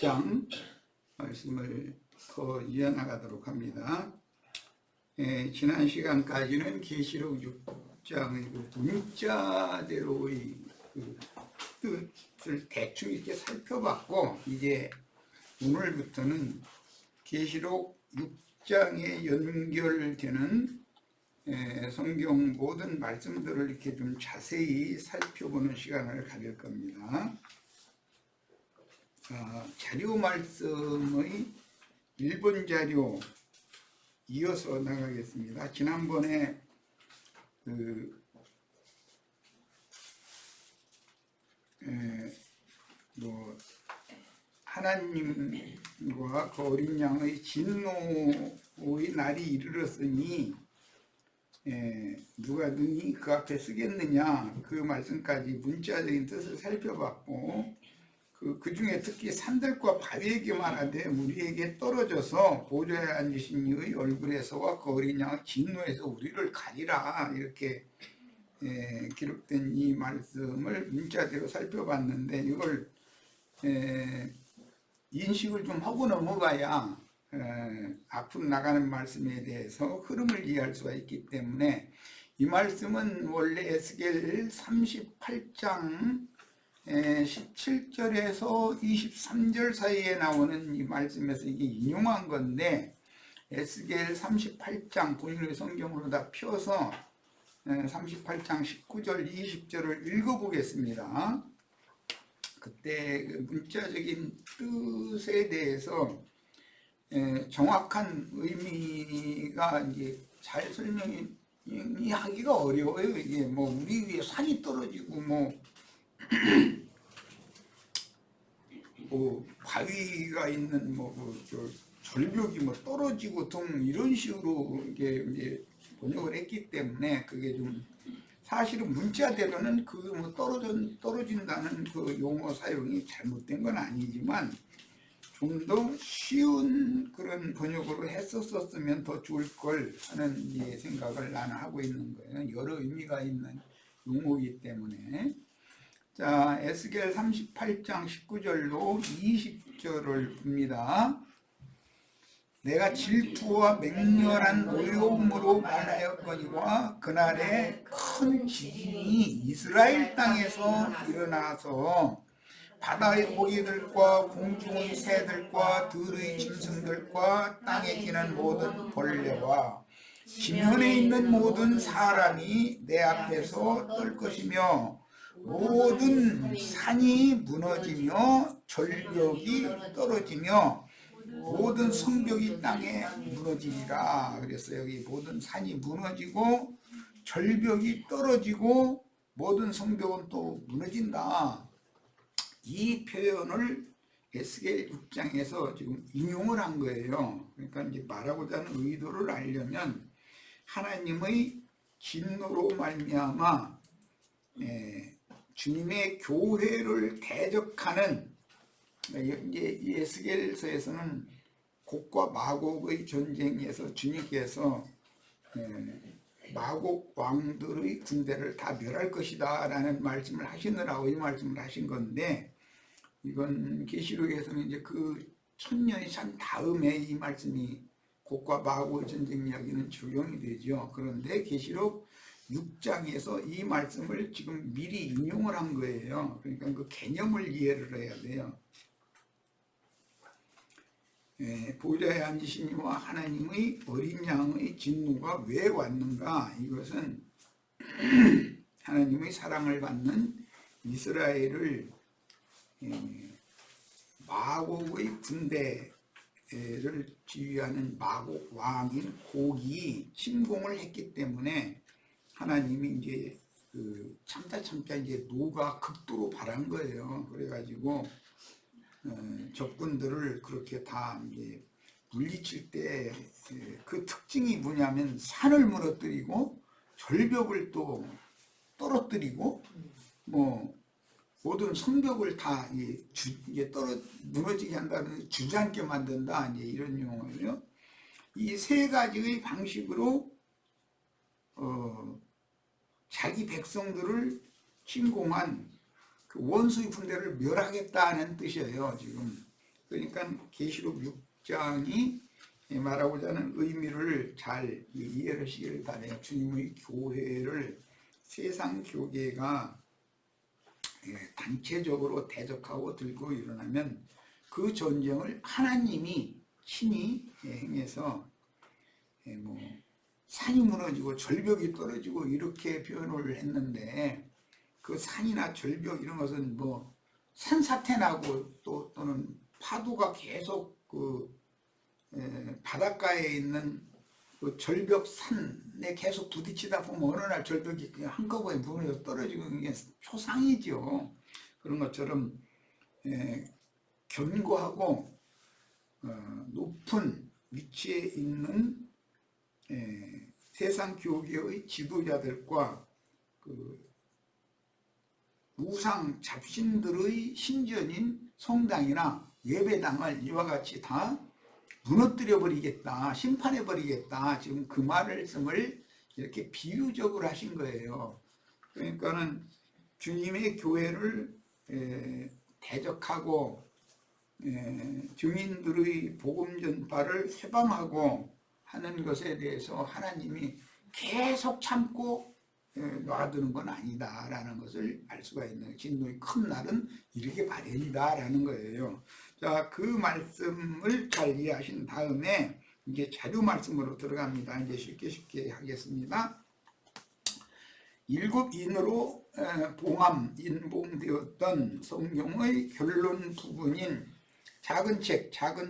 6장 말씀을 더 이어나가도록 합니다. 지난 시간까지는 계시록 6장의 그 문자대로의 그 뜻을 대충 이렇게 살펴봤고, 이제 오늘부터는 계시록 6장에 연결되는 성경 모든 말씀들을 이렇게 좀 자세히 살펴보는 시간을 가질 겁니다. 자료 말씀의 1번 자료 이어서 나가겠습니다. 지난번에 하나님과 그 어린 양의 진노의 날이 이르렀으니 누가 능히 그 앞에 쓰겠느냐, 그 말씀까지 문자적인 뜻을 살펴봤고, 그 중에 특히 산들과 바위에게 말하되 우리에게 떨어져서 보좌에 앉으신 이의 얼굴에서와 그 어린 양의 진노에서 우리를 가리라, 이렇게 기록된 이 말씀을 문자대로 살펴봤는데, 이걸 인식을 좀 하고 넘어가야 앞으로 나가는 말씀에 대해서 흐름을 이해할 수가 있기 때문에, 이 말씀은 원래 에스겔 38장 17절에서 23절 사이에 나오는 이 말씀에서 이게 인용한 건데, 에스겔 38장 본인의 성경으로 다 펴서 38장 19절 20절을 읽어보겠습니다. 그때 그 문자적인 뜻에 대해서 정확한 의미가 이제 잘 설명이 하기가 어려워요. 이게 뭐 우리 위에 산이 떨어지고 뭐 바위가 있는 절벽이 떨어지고 등 이런 식으로 이게 번역을 했기 때문에, 그게 좀 사실은 문자대로는 떨어진다는 그 용어 사용이 잘못된 건 아니지만, 좀 더 쉬운 그런 번역으로 했었으면 더 좋을 걸 하는 생각을 나는 하고 있는 거예요. 여러 의미가 있는 용어이기 때문에. 자, 에스겔 38장 19절로 20절을 봅니다. 내가 질투와 맹렬한 노여움으로 말하였거니와 그날에 큰 지진이 이스라엘 땅에서 일어나서 바다의 고기들과 공중의 새들과 들의 짐승들과 땅에 기는 모든 벌레와 지면에 있는 모든 사람이 내 앞에서 떨 것이며, 모든 산이 무너지며 절벽이 떨어지며 모든 성벽이 땅에 무너지리라. 그랬어요. 여기 모든 산이 무너지고 절벽이 떨어지고 모든 성벽은 또 무너진다. 이 표현을 에스겔 6장에서 지금 인용을 한 거예요. 그러니까 이제 말하고자 하는 의도를 알려면 하나님의 진노로 말미암아 주님의 교회를 대적하는, 이제 이 에스겔서에서는 곡과 마곡의 전쟁에서 주님께서 마곡 왕들의 군대를 다 멸할 것이다 라는 말씀을 하시느라고 이 말씀을 하신 건데, 이건 계시록에서는 이제 그 1000년이 산 다음에 이 말씀이 곡과 마곡의 전쟁 이야기는 적용이 되죠. 그런데 계시록 6장에서 이 말씀을 지금 미리 인용을 한 거예요. 그러니까 그 개념을 이해를 해야 돼요. 보좌에 앉으신 이와 하나님의 어린 양의 진노가 왜 왔는가? 이것은 하나님의 사랑을 받는 이스라엘을 마곡의 군대를 지휘하는 마곡 왕인 곡이 침공을 했기 때문에 하나님이 이제 참다 이제 노가 극도로 발한 거예요. 그래가지고 적군들을 그렇게 다 이제 물리칠 때 그 특징이 뭐냐면, 산을 무너뜨리고 절벽을 또 떨어뜨리고 모든 성벽을 다 이제 무너지게 한다는, 주저앉게 만든다, 이제 이런 용어예요. 이 세 가지의 방식으로 자기 백성들을 침공한 그 원수의 군대를 멸하겠다는 뜻이에요, 지금. 그러니까 계시록 6장이 말하고자 하는 의미를 잘 이해하시기를 바라요. 주님의 교회를 세상 교계가 단체적으로 대적하고 들고 일어나면 그 전쟁을 하나님이 친히 행해서 뭐 산이 무너지고 절벽이 떨어지고 이렇게 표현을 했는데, 그 산이나 절벽 이런 것은 뭐 산사태 나고 또는 파도가 계속 그 바닷가에 있는 그 절벽 산에 계속 부딪히다 보면 어느 날 절벽이 그냥 한꺼번에 무너져 떨어지고 이게 초상이죠. 그런 것처럼 견고하고 높은 위치에 있는 세상 교계의 지도자들과 그 우상 잡신들의 신전인 성당이나 예배당을 이와 같이 다 무너뜨려 버리겠다, 심판해 버리겠다, 지금 그 말씀을 이렇게 비유적으로 하신 거예요. 그러니까는 주님의 교회를 대적하고 증인들의 복음 전파를 회방하고 하는 것에 대해서 하나님이 계속 참고 놔두는 건 아니다라는 것을 알 수가 있는 거예요. 진노의 큰 날은 이렇게 발현이다라는 거예요. 자, 그 말씀을 잘 이해하신 다음에 이제 자료 말씀으로 들어갑니다. 이제 쉽게 하겠습니다. 7인으로 인봉되었던 성경의 결론 부분인 작은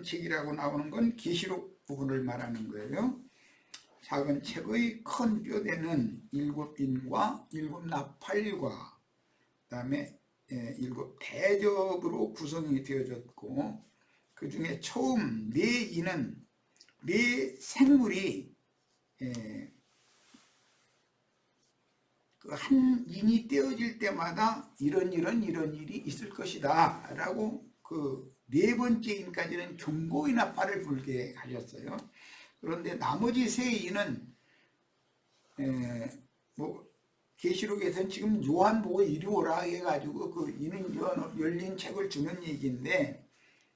책이라고 나오는 건 계시록 부분을 말하는 거예요. 작은 책의 큰 뼈대는 7인과 7나팔과 그 다음에 7대접으로 구성이 되어졌고, 그 중에 처음 4인은 4생물이 그 한 인이 떼어질 때마다 이런 일이 있을 것이다 라고 그 4번째 인까지는 경고의 나팔을 불게 하셨어요. 그런데 나머지 3인은 뭐 계시록에서는 지금 요한복음 이리 오라 해가지고 그 이는 열린 책을 주는 얘기인데,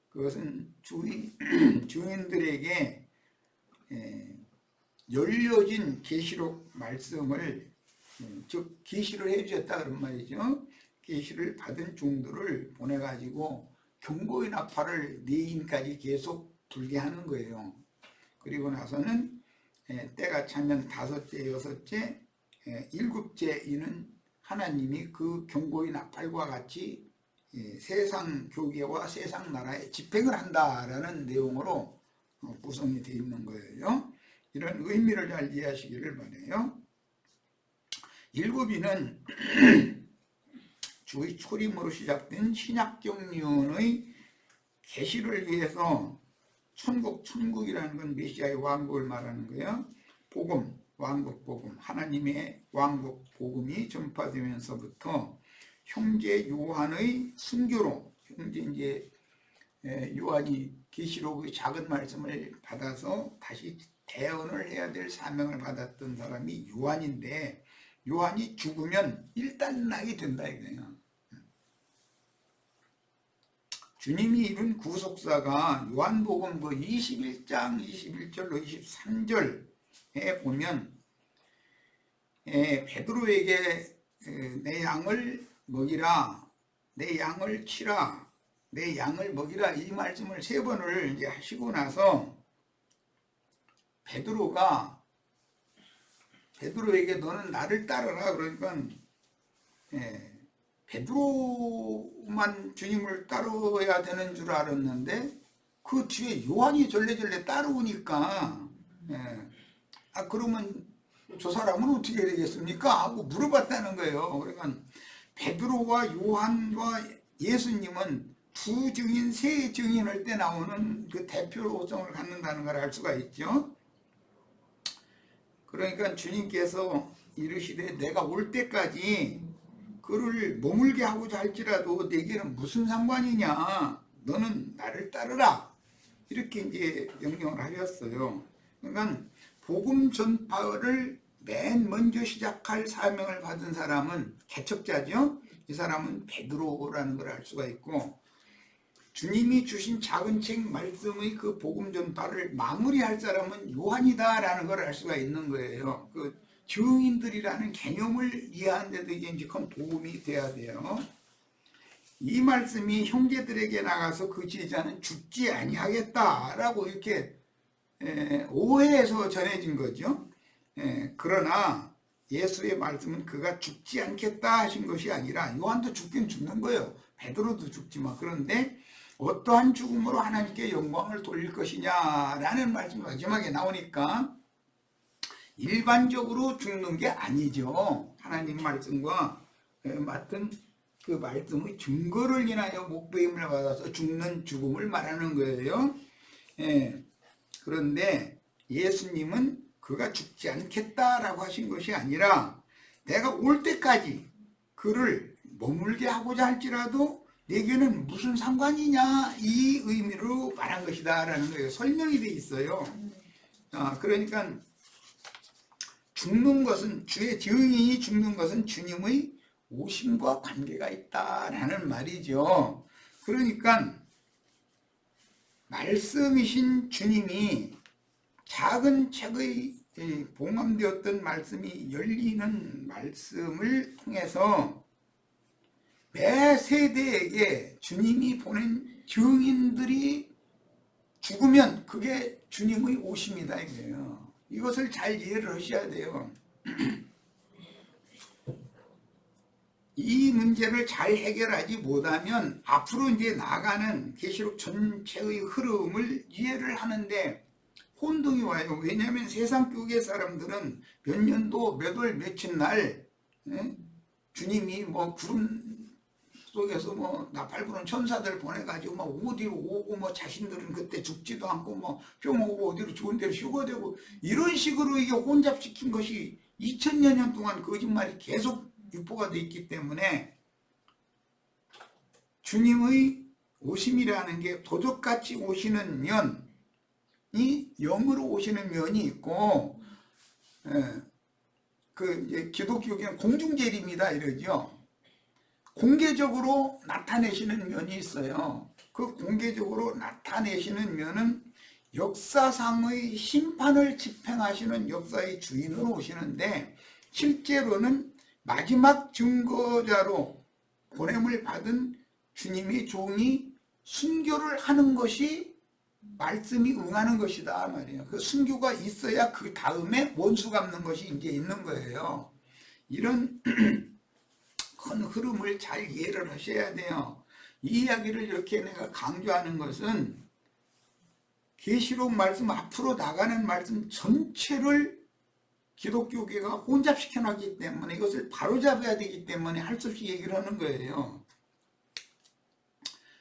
그것은 주인들에게 열려진 계시록 말씀을 즉 계시를 해주셨다 그런 말이죠. 계시를 받은 종들을 보내가지고 경고의 나팔을 4인까지 계속 불게 하는 거예요. 그리고 나서는 때가 차면 5째, 6째, 7째 이는 하나님이 그 경고의 나팔과 같이 세상 교계와 세상 나라에 집행을 한다라는 내용으로 구성이 되어 있는 거예요. 이런 의미를 잘 이해하시기를 바라요. 7인은 주의 초림으로 시작된 신약경륜의 계시를 위해서 천국이라는 건 메시아의 왕국을 말하는 거예요. 복음, 왕국 복음, 하나님의 왕국 복음이 전파되면서부터 형제 요한의 순교로, 형제 이제 요한이 계시록의 작은 말씀을 받아서 다시 대언을 해야 될 사명을 받았던 사람이 요한인데, 요한이 죽으면 일단락이 된다 이거예요. 주님이 이룬 구속사가 요한복음 그 21장 21절로 23절에 보면 베드로에게 내 양을 먹이라, 내 양을 치라, 내 양을 먹이라 이 말씀을 3번을 이제 하시고 나서 베드로에게 너는 나를 따르라 그러니까 베드로만 주님을 따르어야 되는 줄 알았는데 그 뒤에 요한이 절레절레 따라오니까 그러면 저 사람은 어떻게 되겠습니까? 하고 물어봤다는 거예요. 그러니까 베드로와 요한과 예수님은 2증인, 3증인일 때 나오는 그 대표성을 갖는다는 걸 알 수가 있죠. 그러니까 주님께서 이르시되 내가 올 때까지 그를 머물게 하고자 할지라도 내게는 무슨 상관이냐, 너는 나를 따르라, 이렇게 이제 명령을 하셨어요. 그러니까 복음 전파를 맨 먼저 시작할 사명을 받은 사람은 개척자죠. 이 사람은 베드로라는 걸 알 수가 있고, 주님이 주신 작은 책 말씀의 그 복음 전파를 마무리할 사람은 요한이다라는 걸 알 수가 있는 거예요. 그 증인들이라는 개념을 이해하는 데도 이제 큰 도움이 돼야 돼요. 이 말씀이 형제들에게 나가서 그 제자는 죽지 아니하겠다라고 이렇게 오해해서 전해진 거죠. 그러나 예수의 말씀은 그가 죽지 않겠다 하신 것이 아니라, 요한도 죽긴 죽는 거예요. 베드로도 죽지만. 그런데 어떠한 죽음으로 하나님께 영광을 돌릴 것이냐라는 말씀이 마지막에 나오니까 일반적으로 죽는 게 아니죠. 하나님 말씀과 같은 그 말씀의 증거를 인하여 목배임을 받아서 죽는 죽음을 말하는 거예요. 그런데 예수님은 그가 죽지 않겠다라고 하신 것이 아니라, 내가 올 때까지 그를 머물게 하고자 할지라도 내게는 무슨 상관이냐, 이 의미로 말한 것이다 라는 거예요. 설명이 돼 있어요. 그러니까 죽는 것은, 주의 증인이 죽는 것은 주님의 오심과 관계가 있다라는 말이죠. 그러니까 말씀이신 주님이 작은 책의 봉함되었던 말씀이 열리는 말씀을 통해서 매 세대에게 주님이 보낸 증인들이 죽으면 그게 주님의 오심이다 이거예요. 이것을 잘 이해를 하셔야 돼요. 이 문제를 잘 해결하지 못하면 앞으로 이제 나가는 계시록 전체의 흐름을 이해를 하는데 혼동이 와요. 왜냐하면 세상 교계 사람들은 몇 년도 몇 월 며칠 날 주님이 뭐 구름 속에서 뭐 나팔 부는 천사들 보내가지고 막 어디로 오고, 뭐 자신들은 그때 죽지도 않고 뭐 뿅 오고 어디로 좋은 데로 휴거되고, 이런 식으로 이게 혼잡시킨 것이 2000여 년 동안 거짓말이 계속 유포가 돼 있기 때문에, 주님의 오심이라는 게 도적같이 오시는 면이 영으로 오시는 면이 있고, 그 이제 기독교계는 공중재림이다 이러죠. 공개적으로 나타내시는 면이 있어요. 그 공개적으로 나타내시는 면은 역사상의 심판을 집행하시는 역사의 주인으로 오시는데, 실제로는 마지막 증거자로 보냄을 받은 주님의 종이 순교를 하는 것이 말씀이 응하는 것이다 말이에요. 그 순교가 있어야 그 다음에 원수 갚는 것이 이제 있는 거예요. 이런 큰 흐름을 잘 이해를 하셔야 돼요. 이 이야기를 이렇게 내가 강조하는 것은 계시록 말씀, 앞으로 나가는 말씀 전체를 기독교계가 혼잡시켜 놨기 때문에 이것을 바로잡아야 되기 때문에 할 수 없이 얘기를 하는 거예요.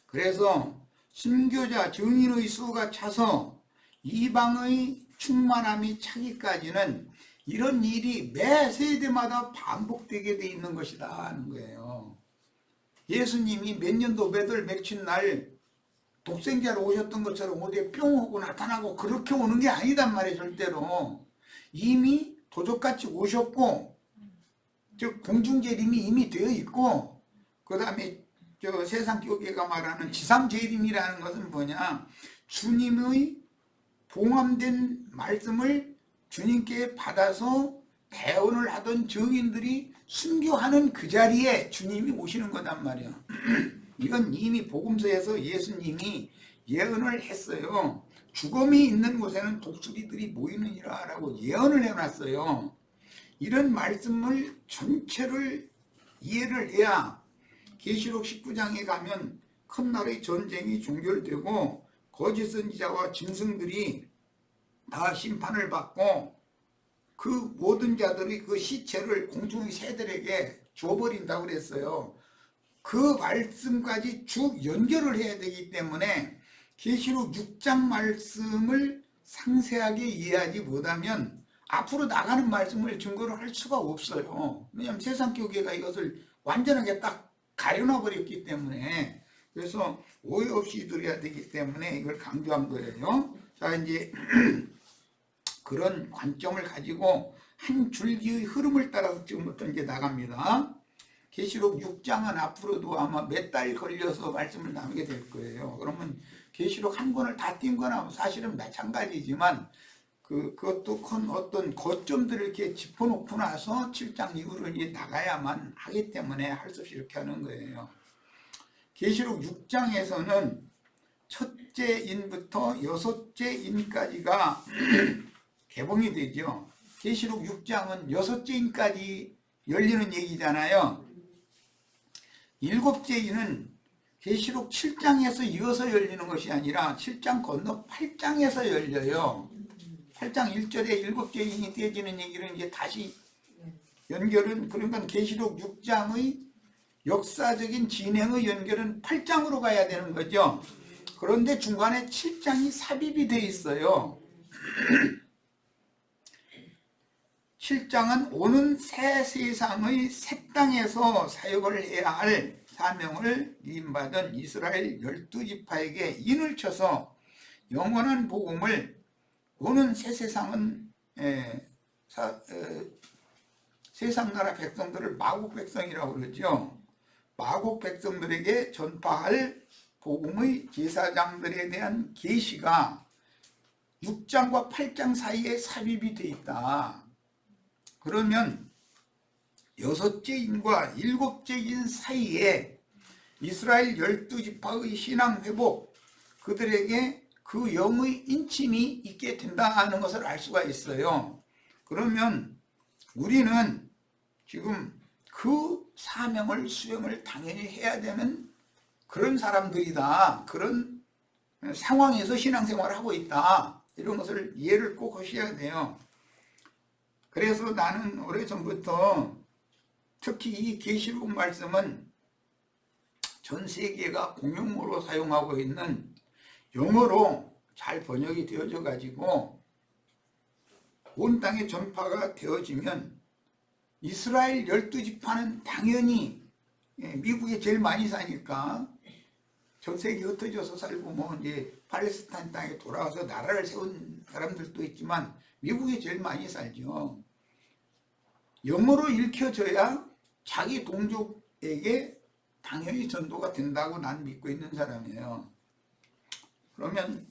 그래서 순교자 증인의 수가 차서 이방의 충만함이 차기까지는 이런 일이 매 세대마다 반복되게 돼 있는 것이다 하는 거예요. 예수님이 몇 년도 몇 월 며칠 날 독생자로 오셨던 것처럼 어디에 뿅 하고 나타나고 그렇게 오는 게 아니단 말이에요. 절대로 이미 도적같이 오셨고, 즉 공중재림이 이미 되어 있고, 그 다음에 저 세상 교계가 말하는 지상재림이라는 것은 뭐냐, 주님의 봉함된 말씀을 주님께 받아서 대언을 하던 증인들이 순교하는 그 자리에 주님이 오시는 거단 말이에요. 이건 이미 복음서에서 예수님이 예언을 했어요. 죽음이 있는 곳에는 독수리들이 모이느니라 라고 예언을 해놨어요. 이런 말씀을 전체를 이해를 해야 계시록 19장에 가면 큰 나라의 전쟁이 종결되고 거짓 선지자와 짐승들이 다 심판을 받고 그 모든 자들이 그 시체를 공중의 새들에게 줘버린다고 그랬어요. 그 말씀까지 쭉 연결을 해야 되기 때문에 계시록 6장 말씀을 상세하게 이해하지 못하면 앞으로 나가는 말씀을 증거를 할 수가 없어요. 왜냐하면 세상 교계가 이것을 완전하게 딱 가려놔 버렸기 때문에. 그래서 오해 없이 들어야 되기 때문에 이걸 강조한 거예요. 자, 이제 그런 관점을 가지고 한 줄기의 흐름을 따라서 지금부터 이제 나갑니다. 계시록 6장은 앞으로도 아마 몇 달 걸려서 말씀을 나누게 될 거예요. 그러면 계시록 한 권을 다 띈 거나 사실은 마찬가지지만 그것도 큰 어떤 거점들을 이렇게 짚어놓고 나서 7장 이후로 이제 나가야만 하기 때문에 할 수 없이 이렇게 하는 거예요. 계시록 6장에서는 첫째 인부터 여섯째 인까지가 개봉이 되죠. 계시록 6장은 여섯째 인까지 열리는 얘기잖아요. 일곱째 인은 계시록 7장에서 이어서 열리는 것이 아니라 7장 건너 8장에서 열려요. 8장 1절에 일곱째 인이 떼지는 얘기를 이제 다시 연결은, 그러니까 계시록 6장의 역사적인 진행의 연결은 8장으로 가야 되는 거죠. 그런데 중간에 7장이 삽입이 돼 있어요. 7장은 오는 새 세상의 새 땅에서 사역을 해야 할 사명을 위임받은 이스라엘 12지파에게 인을 쳐서 영원한 복음을 오는 새 세상은 세상 나라 백성들을 마국 백성이라고 그러죠. 마국 백성들에게 전파할 복음의 제사장들에 대한 계시가 6장과 8장 사이에 삽입이 돼 있다. 그러면 여섯째 인과 일곱째 인 사이에 이스라엘 12지파의 신앙 회복, 그들에게 그 영의 인침이 있게 된다는 것을 알 수가 있어요. 그러면 우리는 지금 그 사명을 수행을 당연히 해야 되는 그런 사람들이다. 그런 상황에서 신앙생활을 하고 있다. 이런 것을 이해를 꼭 하셔야 돼요. 그래서 나는 오래전부터 특히 이 계시록 말씀은 전 세계가 공용어로 사용하고 있는 영어로 잘 번역이 되어져 가지고 온 땅에 전파가 되어지면 이스라엘 12지파는 당연히 미국에 제일 많이 사니까 전 세계 흩어져서 살고 뭐 이제 팔레스타인 땅에 돌아와서 나라를 세운 사람들도 있지만 미국에 제일 많이 살죠. 영어로 읽혀져야 자기 동족에게 당연히 전도가 된다고 난 믿고 있는 사람이에요. 그러면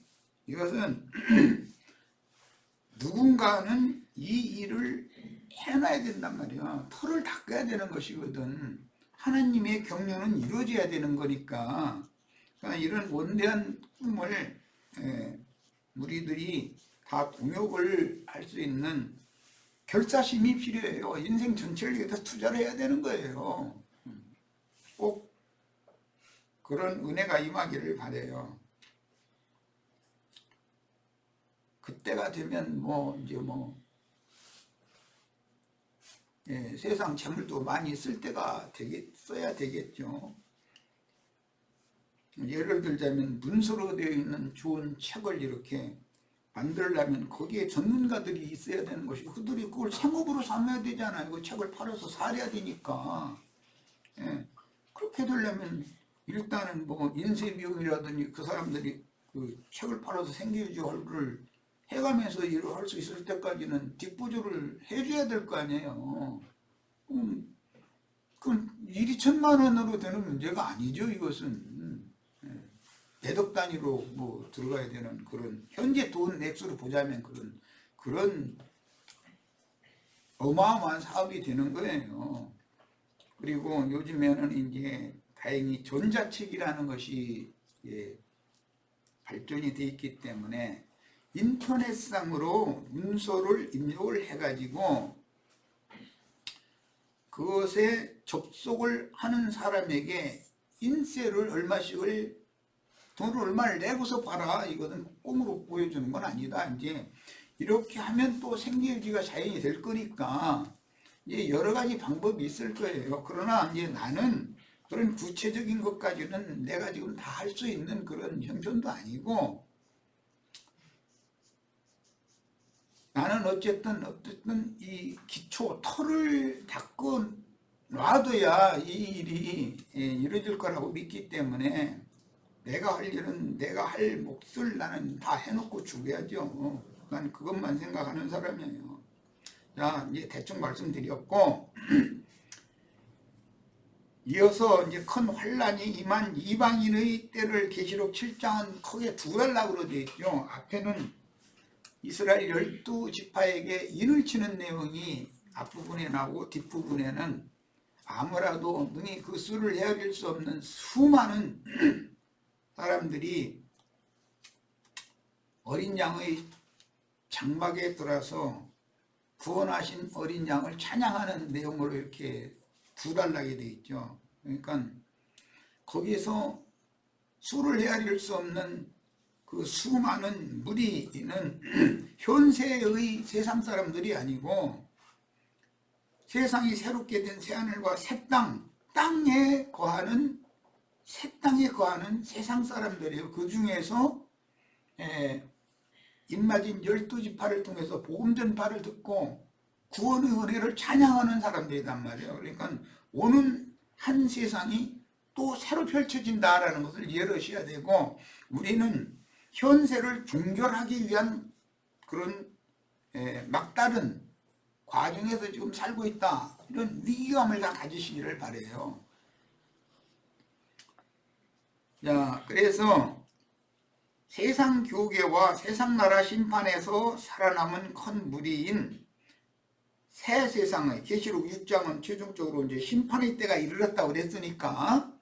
이것은 누군가는 이 일을 해놔야 된단 말이야. 털을 닦아야 되는 것이거든. 하나님의 경륜은 이루어져야 되는 거니까. 그러니까 이런 원대한 꿈을 우리들이 다 동역을 할 수 있는 결사심이 필요해요. 인생 전체를 위해서 투자를 해야 되는 거예요. 꼭 그런 은혜가 임하기를 바라요. 그때가 되면 세상 재물도 많이 쓸 때가 써야 되겠죠. 예를 들자면 문서로 되어 있는 좋은 책을 이렇게 만들려면 거기에 전문가들이 있어야 되는 것이고 그들이 그걸 생업으로 삼아야 되잖아요. 그 책을 팔아서 살아야 되니까. 그렇게 되려면 일단은 인쇄 비용이라든지 그 사람들이 그 책을 팔아서 생계유지를 해가면서 일을 할 수 있을 때까지는 뒷보조를 해줘야 될 거 아니에요. 그건 1, 2천만 원으로 되는 문제가 아니죠. 이것은 대덕 단위로 들어가야 되는 그런 현재 돈 액수로 보자면 그런 어마어마한 사업이 되는 거예요. 그리고 요즘에는 이제 다행히 전자책이라는 것이 발전이 돼 있기 때문에 인터넷상으로 문서를 입력을 해가지고 그것에 접속을 하는 사람에게 인쇄를 얼마씩을 돈을 얼마를 내고서 봐라. 이거는 꽁으로 보여주는 건 아니다. 이제 이렇게 하면 또 생계유지가 자연히 될 거니까 이제 여러 가지 방법이 있을 거예요. 그러나 이제 나는 그런 구체적인 것까지는 내가 지금 다 할 수 있는 그런 형편도 아니고 나는 어쨌든 이 기초 털을 닦고 놔둬야 이 일이 이루어질 거라고 믿기 때문에 내가 할 일은 내가 할 몫을 나는 다 해놓고 죽여야죠. 난 그것만 생각하는 사람이에요. 자, 이제 대충 말씀드렸고 이어서 이제 큰 환란이 임한 이방인의 때를 계시록 7장은 크게 두 달락으로 되어 있죠. 앞에는 이스라엘 12지파에게 인을 치는 내용이 앞부분에 나오고 뒷부분에는 아무라도 능히 그 수를 헤아릴 수 없는 수많은 사람들이 어린 양의 장막에 들어서 구원하신 어린 양을 찬양하는 내용으로 이렇게 두 달락이 되어 있죠. 그러니까 거기에서 수를 헤아릴 수 없는 그 수많은 무리는 현세의 세상 사람들이 아니고 세상이 새롭게 된 새하늘과 새 땅, 땅에 거하는 세상 사람들이에요. 그 중에서 입맞은 12지파를 통해서 복음 전파를 듣고 구원의 은혜를 찬양하는 사람들이란 말이에요. 그러니까 오는 한 세상이 또 새로 펼쳐진다라는 것을 이해하셔야 되고, 우리는 현세를 종결하기 위한 그런 막다른 과정에서 지금 살고 있다, 이런 위기감을 다 가지시기를 바라요. 자, 그래서 세상 교계와 세상 나라 심판에서 살아남은 큰 무리인 새 세상의 계시록 6장은 최종적으로 이제 심판의 때가 이르렀다고 그랬으니까,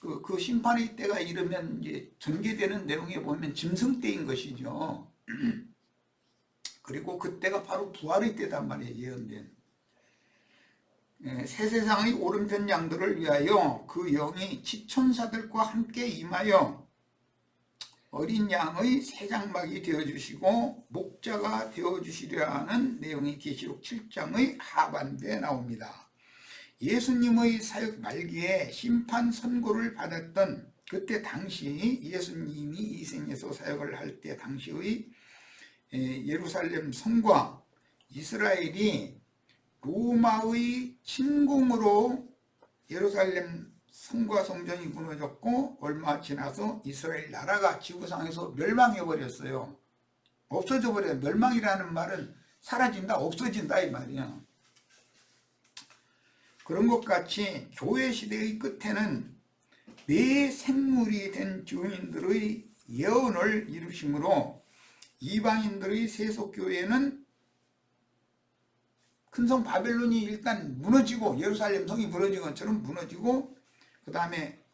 그 심판의 때가 이르면 이제 전개되는 내용에 보면 짐승 때인 것이죠. 그리고 그때가 바로 부활의 때단 말이에요. 예언된 새 세상의 오른편 양들을 위하여 그 영이 지천사들과 함께 임하여 어린 양의 새 장막이 되어주시고 목자가 되어주시려 하는 내용이 계시록 7장의 하반부에 나옵니다. 예수님의 사역 말기에 심판 선고를 받았던 그때 당시 예수님이 이 생에서 사역을 할 때 당시의 예루살렘 성과 이스라엘이 로마의 침공으로 예루살렘 성과 성전이 무너졌고 얼마 지나서 이스라엘 나라가 지구상에서 멸망해 버렸어요. 없어져 버려요. 멸망이라는 말은 사라진다, 없어진다 이 말이야. 그런 것 같이 교회 시대의 끝에는 내 생물이 된 증인들의 예언을 이루심으로 이방인들의 세속교회는 큰성 바벨론이 일단 무너지고 예루살렘 성이 무너진 것처럼 무너지고, 그 다음에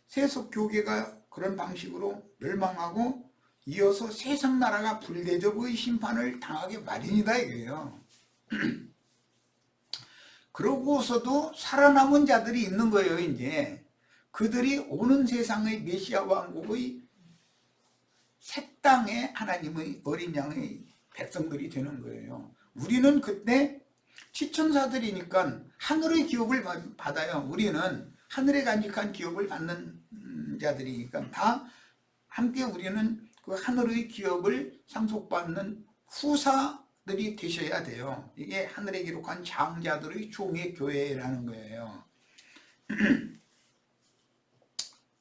세속교계가 그런 방식으로 멸망하고 이어서 세상 나라가 불대접의 심판을 당하게 마련이다 이거예요. 그러고서도 살아남은 자들이 있는 거예요. 이제 그들이 오는 세상의 메시아 왕국의 새 땅에 하나님의 어린 양의 백성들이 되는 거예요. 우리는 그때 지천사들이니까 하늘의 기업을 받아요. 우리는 하늘에 간직한 기업을 받는 자들이니까 다 함께 우리는 그 하늘의 기업을 상속받는 후사들이 되셔야 돼요. 이게 하늘에 기록한 장자들의 종의 교회라는 거예요.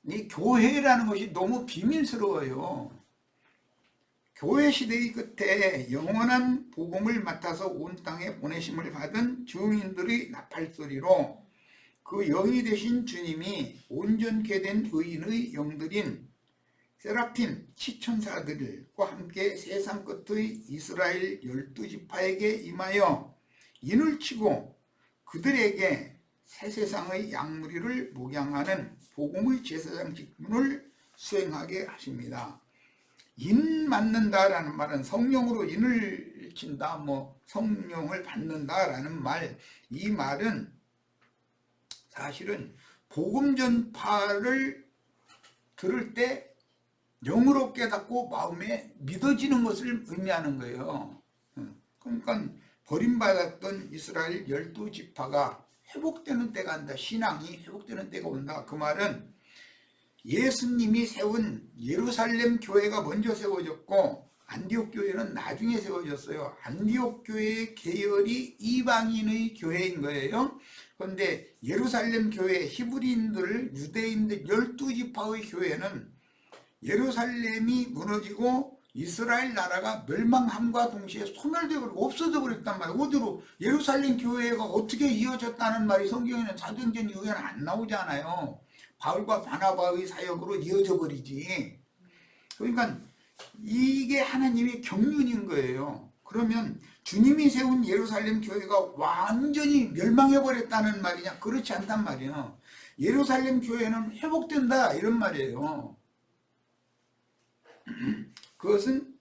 이 교회라는 것이 너무 비밀스러워요. 교회 시대의 끝에 영원한 복음을 맡아서 온 땅에 보내심을 받은 증인들의 나팔소리로 그 영이 되신 주님이 온전케 된 의인의 영들인 세라핌 치천사들과 함께 세상 끝의 이스라엘 12지파에게 임하여 인을 치고 그들에게 새 세상의 양무리를 목양하는 복음의 제사장 직분을 수행하게 하십니다. 인 맞는다라는 말은 성령으로 인을 친다, 뭐 성령을 받는다라는 말, 이 말은 사실은 복음 전파를 들을 때 영으로 깨닫고 마음에 믿어지는 것을 의미하는 거예요. 그러니까 버림받았던 이스라엘 12지파가 회복되는 때가 온다. 신앙이 회복되는 때가 온다. 그 말은 예수님이 세운 예루살렘 교회가 먼저 세워졌고 안디옥 교회는 나중에 세워졌어요. 안디옥 교회의 계열이 이방인의 교회인 거예요. 그런데 예루살렘 교회, 히브리인들, 유대인들 12지파의 교회는 예루살렘이 무너지고 이스라엘 나라가 멸망함과 동시에 소멸되어 버리고 없어져 버렸단 말이에요. 어디로? 예루살렘 교회가 어떻게 이어졌다는 말이 성경에는 사도행전 이후에는 안 나오잖아요. 바울과 바나바의 사역으로 이어져 버리지. 그러니까 이게 하나님의 경륜인 거예요. 그러면 주님이 세운 예루살렘 교회가 완전히 멸망해 버렸다는 말이냐? 그렇지 않단 말이에요. 예루살렘 교회는 회복된다 이런 말이에요. 그것은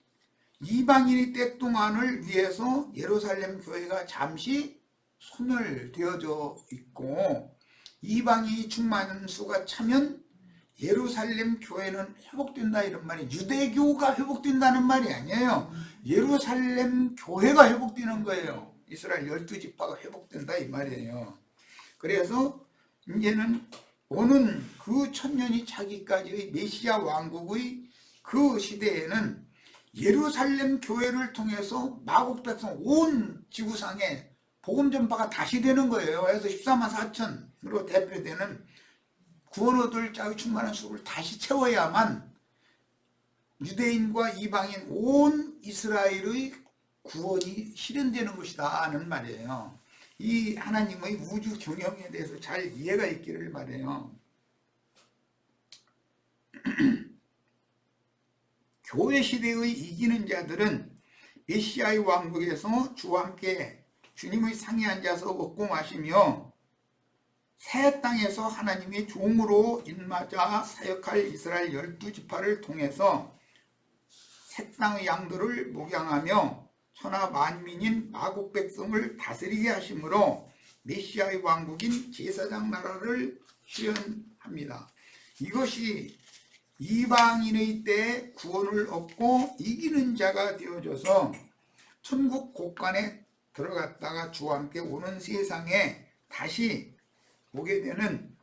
이방인의 때 동안을 위해서 예루살렘 교회가 잠시 소멸되어져 있고, 이방인이 충만한 수가 차면 예루살렘 교회는 회복된다 이런 말이, 유대교가 회복된다는 말이 아니에요. 예루살렘 교회가 회복되는 거예요. 이스라엘 12지파가 회복된다 이 말이에요. 그래서 이제는 오는 그 천년이 차기까지의 메시아 왕국의 그 시대에는 예루살렘 교회를 통해서 마국 백성 온 지구상에 복음 전파가 다시 되는 거예요. 그래서 14만 4천으로 대표되는 구원 얻을 자의 충만한 수를 다시 채워야만 유대인과 이방인 온 이스라엘의 구원이 실현되는 것이다 하는 말이에요. 이 하나님의 우주 경영에 대해서 잘 이해가 있기를 바라요. 교회 시대의 이기는 자들은 메시아의 왕국에서 주와 함께 주님의 상에 앉아서 먹고 마시며 새 땅에서 하나님의 종으로 인마자 사역할 이스라엘 12지파를 통해서 새 땅의 양들을 목양하며 천하 만민인 마국 백성을 다스리게 하심으로 메시아의 왕국인 제사장 나라를 실현합니다. 이것이 이방인의 때에 구원을 얻고 이기는 자가 되어져서 천국 곳간에 들어갔다가 주와 함께 오는 세상에 다시 오게 되는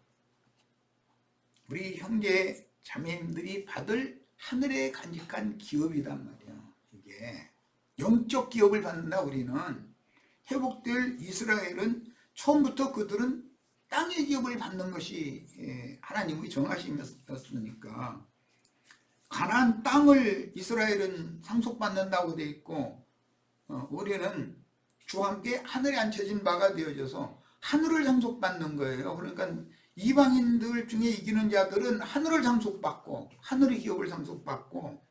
우리 형제 자매님들이 받을 하늘에 간직한 기업이란 말이에요. 이게 영적 기업을 받는다. 우리는 회복될 이스라엘은 처음부터 그들은 땅의 기업을 받는 것이 하나님의 정하심이었으니까, 가나안 땅을 이스라엘은 상속받는다고 되어 있고, 우리는 주와 함께 하늘에 앉혀진 바가 되어져서 하늘을 상속받는 거예요. 그러니까 이방인들 중에 이기는 자들은 하늘을 상속받고, 하늘의 기업을 상속받고,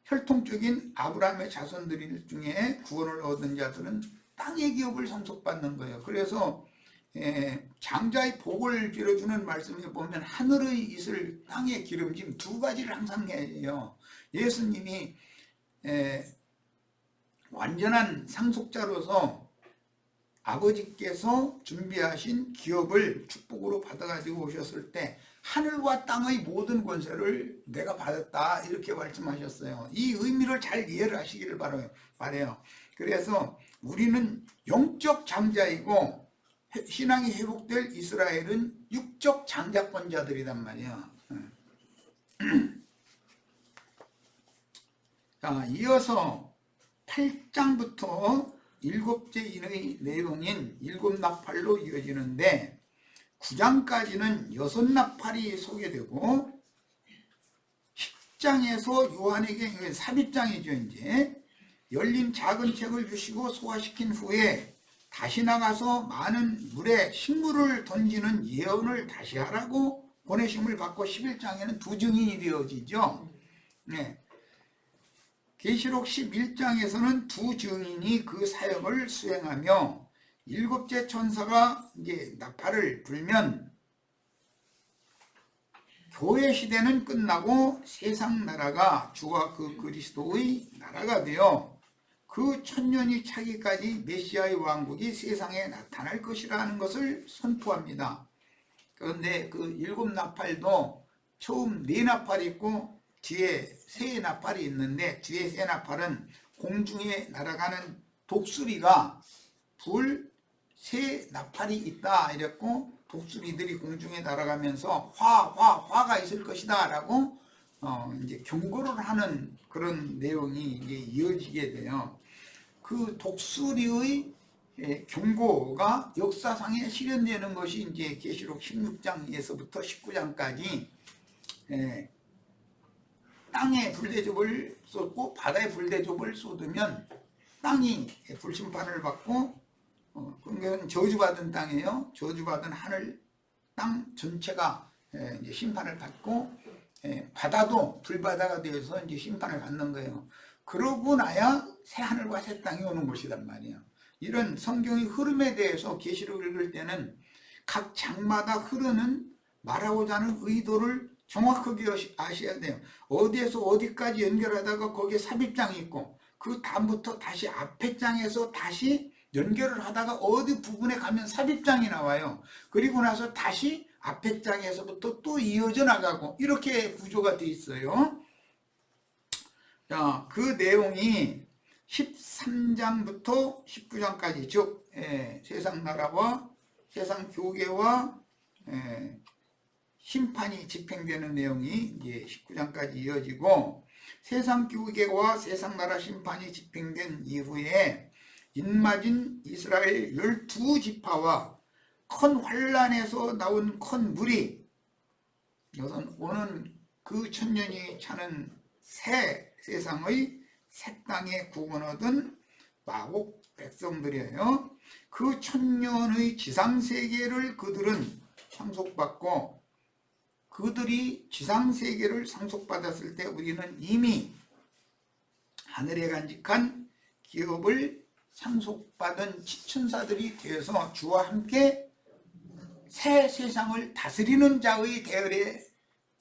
혈통적인 아브라함의 자손들 중에 구원을 얻은 자들은 땅의 기업을 상속받는 거예요. 그래서 장자의 복을 빌어주는 말씀에 보면 하늘의 이슬 땅의 기름짐 두 가지를 항상 해요. 예수님이 완전한 상속자로서 아버지께서 준비하신 기업을 축복으로 받아가지고 오셨을 때 하늘과 땅의 모든 권세를 내가 받았다 이렇게 말씀하셨어요. 이 의미를 잘 이해를 하시기를 바라요. 그래서 우리는 영적 장자이고 신앙이 회복될 이스라엘은 육적 장자권자들이란 말이야. 자, 이어서 8장부터 7째 인의 내용인 7나팔로 이어지는데 9장까지는 6나팔이 소개되고 10장에서 요한에게 삽입장이죠. 이제 열린 작은 책을 주시고 소화시킨 후에 다시 나가서 많은 물에 식물을 던지는 예언을 다시 하라고 보내심을 받고 11장에는 두 증인이 되어지죠. 계시록 11장에서는 두 증인이 그 사역을 수행하며 7째 천사가 이제 나팔을 불면 교회 시대는 끝나고 세상 나라가 주와 그 그리스도의 나라가 되어 그 천년이 차기까지 메시아의 왕국이 세상에 나타날 것이라는 것을 선포합니다. 그런데 그 7나팔도 처음 4나팔이 있고 뒤에 3나팔이 있는데, 뒤에 3나팔은 공중에 날아가는 독수리가 불 3나팔이 있다 이랬고, 독수리들이 공중에 날아가면서 화가 있을 것이다 라고 이제 경고를 하는 그런 내용이 이제 이어지게 돼요. 그 독수리의 경고가 역사상에 실현되는 것이 이제 계시록 16장에서부터 19장까지 땅에 불대접을 쏟고 바다에 불대접을 쏟으면 땅이 불심판을 받고 그건 저주받은 땅이에요. 저주받은 하늘 땅 전체가 이제 심판을 받고 바다도 불바다가 되어서 이제 심판을 받는 거예요. 그러고 나야 새 하늘과 새 땅이 오는 것이란 말이에요. 이런 성경의 흐름에 대해서 계시록을 읽을 때는 각 장마다 흐르는 말하고자 하는 의도를 정확하게 아셔야 돼요. 어디에서 어디까지 연결하다가 거기에 삽입장이 있고 그 다음부터 다시 앞에 장에서 다시 연결을 하다가 어디 부분에 가면 삽입장이 나와요. 그리고 나서 다시 앞에 장에서부터 또 이어져 나가고 이렇게 구조가 되어 있어요. 자, 그 내용이 13장부터 19장까지 즉 세상 나라와 세상 교계와 심판이 집행되는 내용이 이제 19장까지 이어지고 세상 교계와 세상 나라 심판이 집행된 이후에 인맞은 이스라엘 12지파와 큰 환란에서 나온 큰 무리 이것은 오는 그 천년이 차는 새 세상의 새 땅에 구원 얻은 마곡 백성들이에요. 그 천년의 지상세계를 그들은 상속받고 그들이 지상세계를 상속받았을 때 우리는 이미 하늘에 간직한 기업을 상속받은 지천사들이 되어서 주와 함께 새 세상을 다스리는 자의 대열에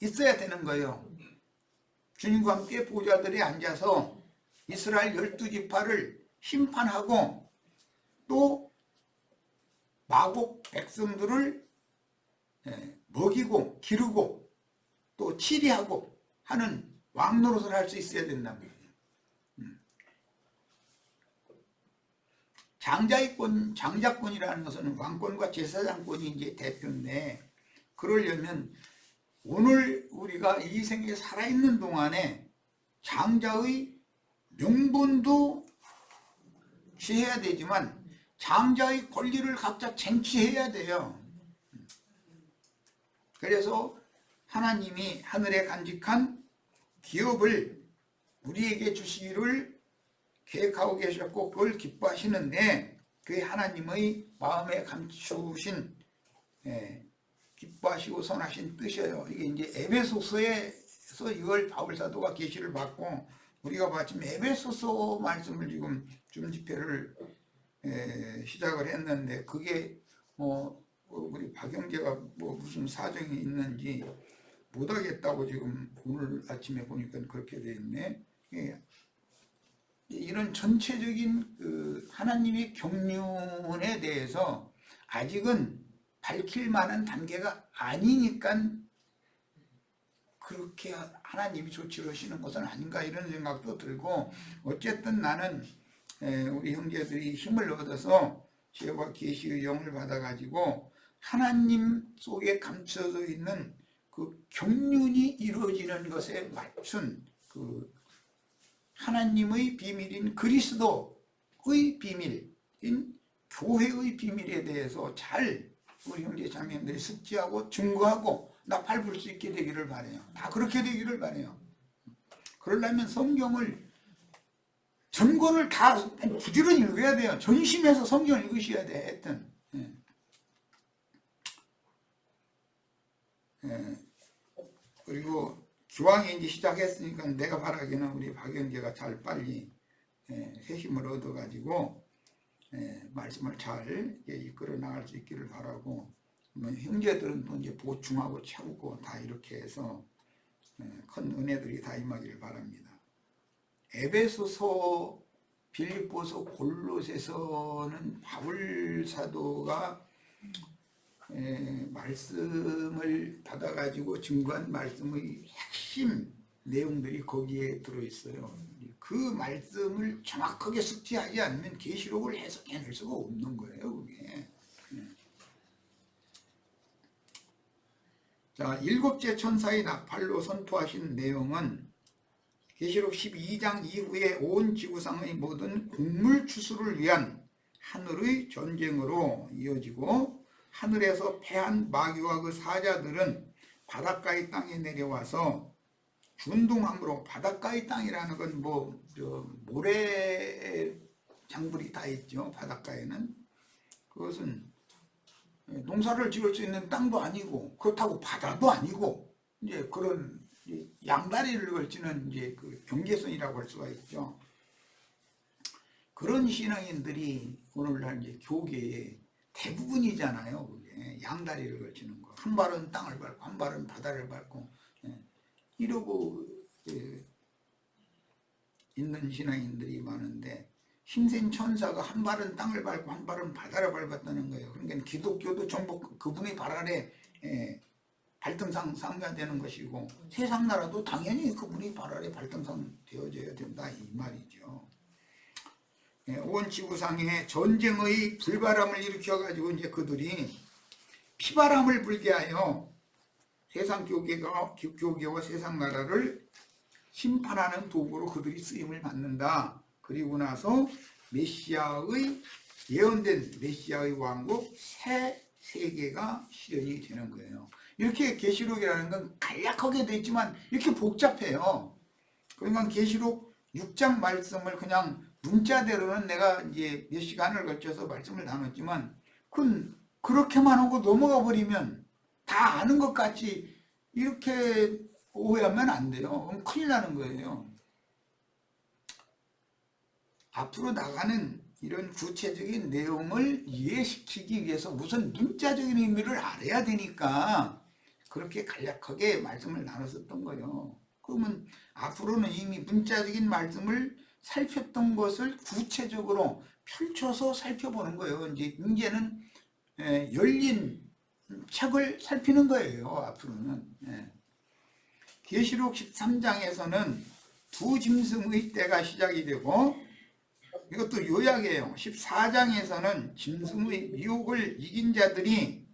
있어야 되는 거예요. 주님과 함께 보좌들에 앉아서 이스라엘 12지파를 심판하고 또 마곡 백성들을 먹이고 기르고 또 치리하고 하는 왕노릇을 할 수 있어야 된단 말이에요. 장자권이라는 것은 왕권과 제사장권이 이제 대표인데 그러려면 오늘 우리가 이 생에 살아있는 동안에 장자의 명분도 취해야 되지만 장자의 권리를 각자 쟁취해야 돼요. 그래서 하나님이 하늘에 간직한 기업을 우리에게 주시기를 계획하고 계셨고 그걸 기뻐하시는데 그게 하나님의 마음에 감추신 기뻐하시고 선하신 뜻이에요. 이게 이제 에베소서에서 이걸 바울사도가 계시를 받고 우리가 마침 에베소서 말씀을 지금 줌집회를 시작을 했는데 그게 우리 박영재가 무슨 사정이 있는지 못하겠다고 지금 오늘 아침에 보니까 그렇게 돼 있네. 이런 전체적인 그 하나님의 경륜에 대해서 아직은 밝힐 만한 단계가 아니니까 그렇게 하나님이 조치를 하시는 것은 아닌가 이런 생각도 들고 어쨌든 나는 우리 형제들이 힘을 얻어서 지혜와 계시의 영을 받아가지고 하나님 속에 감춰져 있는 그 경륜이 이루어지는 것에 맞춘 그 하나님의 비밀인 그리스도의 비밀인 교회의 비밀에 대해서 잘 우리 형제 자매님들이 숙지하고 증거하고 나팔 불 수 있게 되기를 바라요. 다 그렇게 되기를 바라요. 그러려면 성경을 전권을 다 부지런히 읽어야 돼요. 전심해서 성경을 읽으셔야 돼. 하여튼 그리고 기왕에 이제 시작했으니까 내가 바라기는 우리 박영재가 잘 빨리 새 힘을 얻어가지고 말씀을 잘 이끌어 나갈 수 있기를 바라고 형제들은 또 이제 보충하고 채우고 다 이렇게 해서 큰 은혜들이 다 임하기를 바랍니다. 에베소서, 빌립보서, 골로새서는 바울 사도가 말씀을 받아가지고 증거한 말씀의 핵심 내용들이 거기에 들어있어요. 그 말씀을 정확하게 숙지하지 않으면 계시록을 해석해낼 수가 없는 거예요. 그게. 자, 일곱째 천사의 나팔로 선포하신 내용은 계시록 12장 이후에 온 지구상의 모든 곡물 추수를 위한 하늘의 전쟁으로 이어지고 하늘에서 패한 마귀와 그 사자들은 바닷가의 땅에 내려와서 준둥함으로 바닷가의 땅이라는 건 모래 장물이 다 있죠. 바닷가에는 그것은 농사를 지을 수 있는 땅도 아니고 그렇다고 바다도 아니고 이제 그런 양다리를 걸치는 이제 그 경계선이라고 할 수가 있죠. 그런 신앙인들이 오늘날 이제 교계의 대부분이잖아요. 그게 양다리를 걸치는 거. 한 발은 땅을 밟고 한 발은 바다를 밟고 이러고 있는 신앙인들이 많은데 힘센 천사가 한 발은 땅을 밟고 한 발은 바다를 밟았다는 거예요. 그러니까 기독교도 전부 그분의 발 아래 발등상 삼아야 되는 것이고 세상 나라도 당연히 그분의 발 아래 발등상 되어져야 된다 이 말이죠. 온 지구상에 전쟁의 불바람을 일으켜 가지고 이제 그들이 피바람을 불게 하여 세상 교계와 세상 나라를 심판하는 도구로 그들이 쓰임을 받는다. 그리고 나서 예언된 메시아의 왕국 새 세계가 실현이 되는 거예요. 이렇게 계시록이라는 건 간략하게 돼 있지만 이렇게 복잡해요. 그러니까 계시록 6장 말씀을 그냥 문자대로는 내가 이제 몇 시간을 걸쳐서 말씀을 나눴지만 그렇게만 하고 넘어가 버리면 다 아는 것 같이 이렇게 오해하면 안 돼요. 그럼 큰일 나는 거예요. 앞으로 나가는 이런 구체적인 내용을 이해시키기 위해서 우선 문자적인 의미를 알아야 되니까 그렇게 간략하게 말씀을 나눴었던 거예요. 그러면 앞으로는 이미 문자적인 말씀을 살폈던 것을 구체적으로 펼쳐서 살펴보는 거예요. 이제는 열린 책을 살피는 거예요. 앞으로는. 계시록 13장에서는 두 짐승의 때가 시작이 되고 이것도 요약이에요. 14장에서는 짐승의 미혹을 이긴 자들이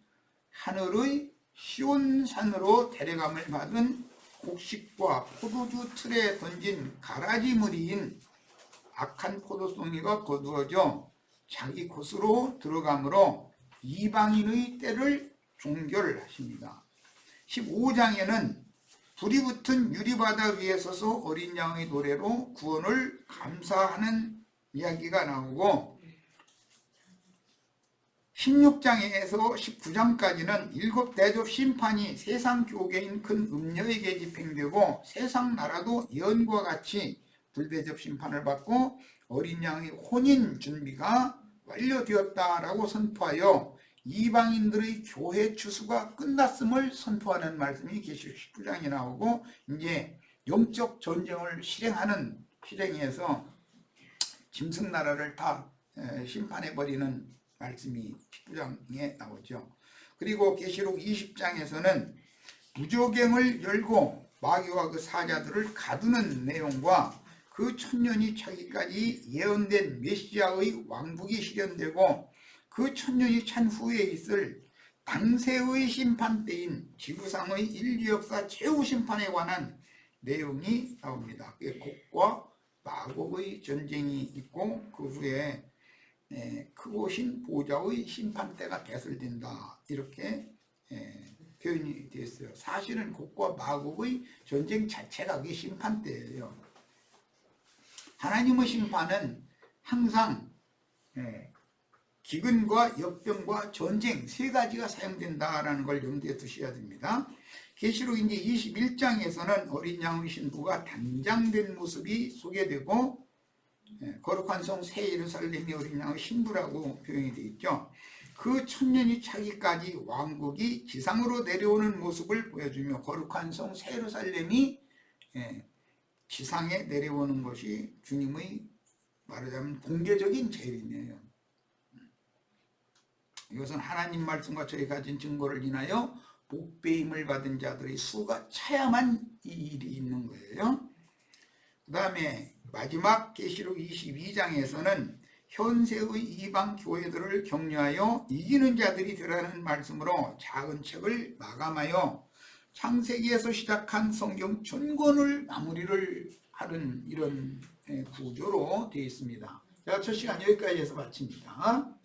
하늘의 시온산으로 데려감을 받은 곡식과 포도주 틀에 던진 가라지무리인 악한 포도송이가 거두어져 자기 곳으로 들어가므로 이방인의 때를 종결하십니다. 15장에는 불이 붙은 유리바다 위에 서서 어린 양의 노래로 구원을 감사하는 이야기가 나오고 16장에서 19장까지는 7대접 심판이 세상 교계인 큰 음녀에게 집행되고 세상 나라도 예언과 같이 불대접 심판을 받고 어린 양의 혼인 준비가 완료되었다라고 선포하여 이방인들의 교회 추수가 끝났음을 선포하는 말씀이 계시록 19장에 나오고 이제 영적 전쟁을 실행해서 짐승나라를 다 심판해버리는 말씀이 19장에 나오죠. 그리고 계시록 20장에서는 무저갱을 열고 마귀와 그 사자들을 가두는 내용과 그 천년이 차기까지 예언된 메시아의 왕국이 실현되고 그 천년이 찬 후에 있을 당세의 심판 때인 지구상의 인류 역사 최후 심판에 관한 내용이 나옵니다. 곡과 마곡의 전쟁이 있고 그 후에 크고 신 보좌의 심판 때가 대설된다 이렇게 표현이 되어 있어요. 사실은 곡과 마곡의 전쟁 자체가 그게 심판 때예요. 하나님의 심판은 항상 기근과 역병과 전쟁 세 가지가 사용된다라는 걸 염두에 두셔야 됩니다. 계시록 이제 21장에서는 어린 양의 신부가 단장된 모습이 소개되고 거룩한 성 새 예루살렘이 어린 양의 신부라고 표현이 되어 있죠. 그 천년이 차기까지 왕국이 지상으로 내려오는 모습을 보여주며 거룩한 성 새 예루살렘이 지상에 내려오는 것이 주님의 말하자면 공개적인 재림이에요. 이것은 하나님 말씀과 저희 가진 증거를 인하여 복배임을 받은 자들의 수가 차야만 이 일이 있는 거예요. 그 다음에 마지막 계시록 22장에서는 현세의 이방 교회들을 격려하여 이기는 자들이 되라는 말씀으로 작은 책을 마감하여 창세기에서 시작한 성경 전권을 마무리를 하는 이런 구조로 되어 있습니다. 자, 첫 시간 여기까지 해서 마칩니다.